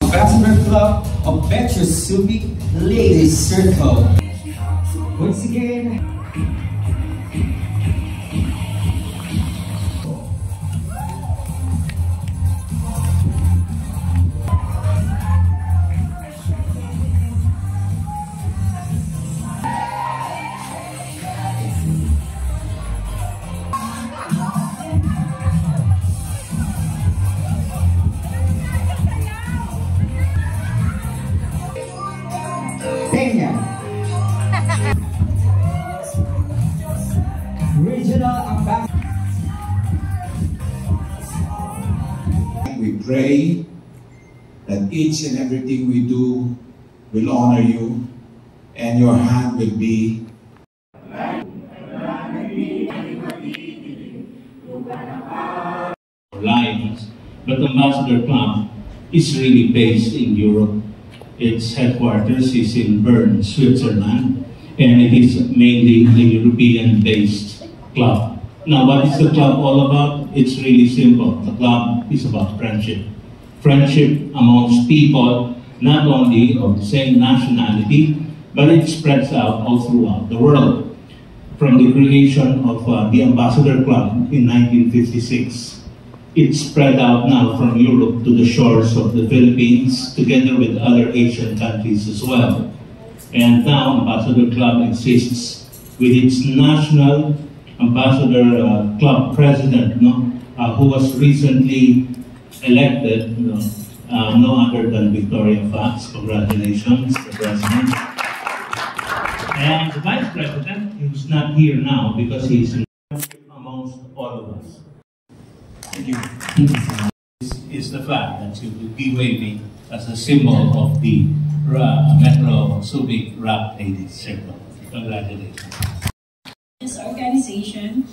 Ambassador Club of Petro Subic Ladies Circle. Once again, Regional Ambassador. We pray that each and everything we do will honor you and your hand will be lives, but Ambassador Club is really based in Europe. Its headquarters is in Bern, Switzerland, and it is mainly a European-based club. Now, what is the club all about? It's really simple. The club is about friendship. Friendship amongst people, not only of the same nationality, but it spreads out all throughout the world. From the creation of the Ambassador Club in 1956, it spread out now from Europe to the shores of the Philippines, together with other Asian countries as well. And now Ambassador Club exists with its national Ambassador Club president, who was recently elected, no other than Victoria Fox. Congratulations, the president. And the vice president, who's not here now because he's in amongst all of us. Thank you. This is the flag that you will be waving as a symbol of the Metro Subic Rap Ladies Circle. Congratulations. This organization,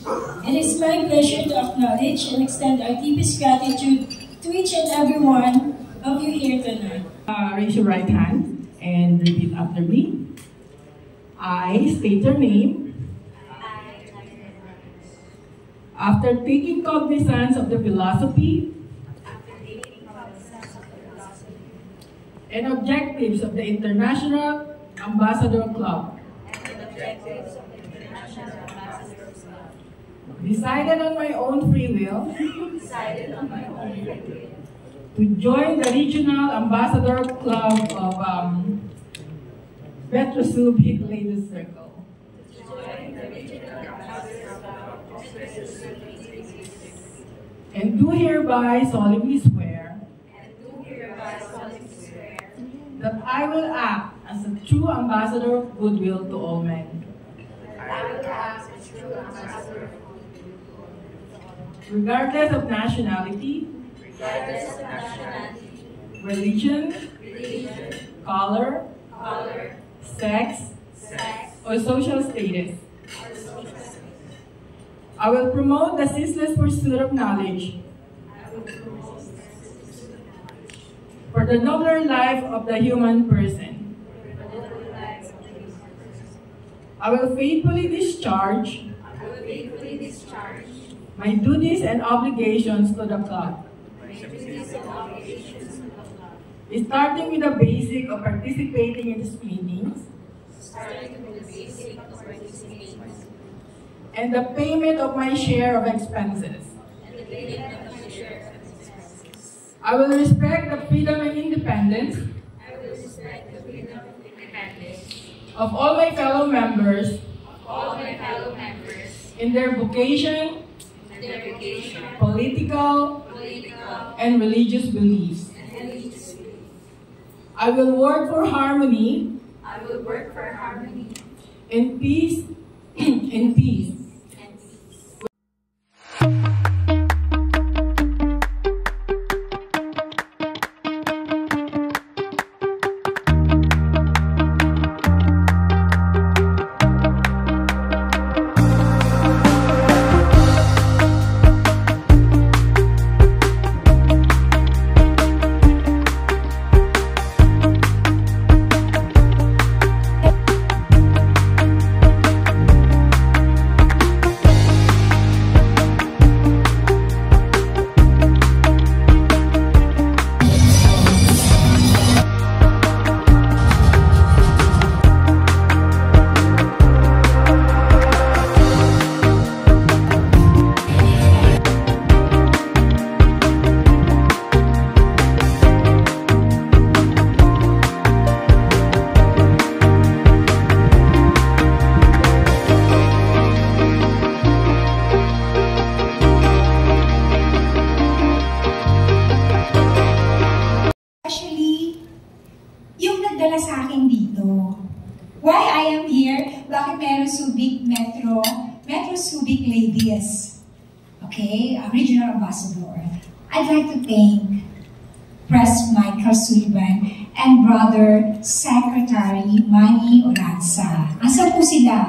it is my pleasure to acknowledge and extend our deepest gratitude to each and every one of you here tonight. Raise your right hand and repeat after me. I state your name. After taking cognizance of the philosophy and objectives of the International Ambassador Club, decided on my own free will to join the Regional Ambassador Club of Petro Subic Ladies Circle. And do hereby solemnly swear that I will act as a true ambassador of goodwill to all men. Regardless of nationality, religion, color, sex, or social status. I will promote the ceaseless pursuit of knowledge for the nobler life of the human person. I will faithfully discharge my duties and obligations to the club, starting with the basic of participating in its meetings and the payment of my share of expenses. I will respect the freedom and independence of all my fellow members in their vocation, political, and religious beliefs. I will work for harmony and peace and peace. nagdala sa akin dito. Why I am here? Bakit meron Subic Metro Subic Ladies? Okay, Regional Ambassador. I'd like to thank Pres Michael Sullivan and Brother Secretary Manny Oranza. Asan po sila?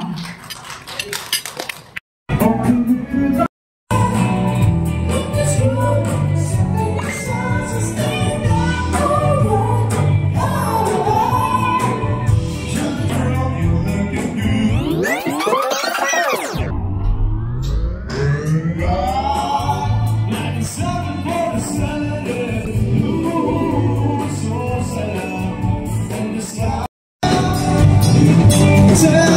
Sige,